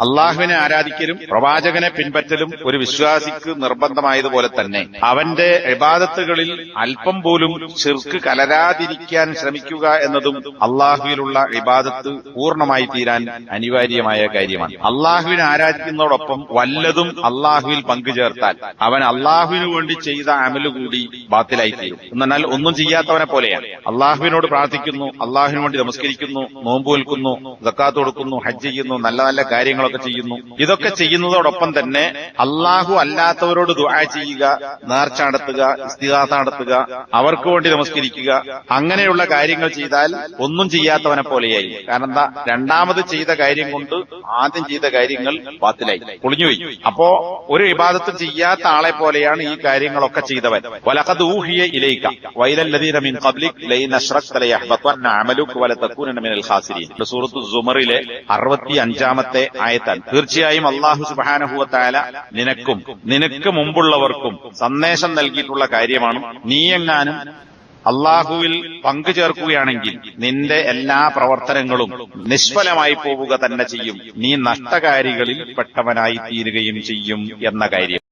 അള്ളാഹുവിനെ ആരാധിക്കലും പ്രവാചകനെ പിൻപറ്റലും ഒരു വിശ്വാസിക്ക് നിർബന്ധമായതുപോലെ തന്നെ അവന്റെ ഇബാദത്തുകളിൽ അല്പം പോലും ശിർക്ക് കലരാതിരിക്കാൻ ശ്രമിക്കുക എന്നതും അള്ളാഹുവിലുള്ള ഇബാദത്ത് പൂർണ്ണമായി തീരാൻ അനിവാര്യമായ കാര്യമാണ്. അള്ളാഹുവിനെ ആരാധിക്കുന്നതോടൊപ്പം വല്ലതും അള്ളാഹുവിൽ പങ്കുചേർത്താൽ അവൻ അള്ളാഹുവിനു വേണ്ടി ചെയ്ത അമല് കൂടി ബാത്തിലായി തീരും. എന്നാൽ ഒന്നും ചെയ്യാത്തവനെ പോലെയാണ്. അള്ളാഹുവിനോട് പ്രാർത്ഥിക്കുന്നു, അള്ളാഹുവിനു വേണ്ടി നമസ്കരിക്കുന്നു, നോമ്പ് നിൽക്കുന്നു, സക്കാത്ത് കൊടുക്കുന്നു, ഹജ്ജ് ചെയ്യുന്നു, നല്ല നല്ല കാര്യങ്ങളൊക്കെ ചെയ്യുന്നു. ഇതൊക്കെ ചെയ്യുന്നതോടൊപ്പം തന്നെ അള്ളാഹു അല്ലാത്തവരോട് ദുആ ചെയ്യുക, നേർച്ച നടത്തുക, ഇസ്തിഗാസ നടത്തുക, അവർക്ക് വേണ്ടി നമസ്കരിക്കുക, അങ്ങനെയുള്ള കാര്യങ്ങൾ ചെയ്താൽ ഒന്നും ചെയ്യാത്തവനെ പോലെയായി. കാരണം എന്താ, രണ്ടാമത് ചെയ്ത കാര്യം കൊണ്ട് ആദ്യം ചെയ്ത കാര്യങ്ങൾ ബാത്തിലായി, പൊളിഞ്ഞുപോയി. അപ്പോ ഒരു ഇബാദത്തും ചെയ്യാത്ത ആളെ പോലെയാണ് ഈ കാര്യങ്ങളൊക്കെ ചെയ്തവൻ. വലഖദ് ഊഹിയ ഇലൈക വഇലല്ലദീന മിൻ ഖബ്ലിക് ലൈൻ അശ്റക്ത ലയഹ്ബതന്ന അമലുക വലതകൂനന മിനൽ ഖാസിരീൻ. സൂറത്തു സുമറിലെ 65-ാമത്തെ ആയത്താണ്. തീർച്ചയായും അല്ലാഹു സുബ്ഹാനഹു വ തആല നിനക്ക് മുമ്പുള്ളവർക്കും സന്ദേശം നൽകിയിട്ടുള്ള കാര്യമാണ്. നീയെങ്ങാനും അള്ളാഹുവിൽ പങ്കു ചേർക്കുകയാണെങ്കിൽ നിന്റെ എല്ലാ പ്രവർത്തനങ്ങളും നിഷ്ഫലമായി പോവുക തന്നെ ചെയ്യും, നീ നഷ്ടകാരികളിൽ പെട്ടവനായി തീരുകയും ചെയ്യും എന്ന കാര്യം.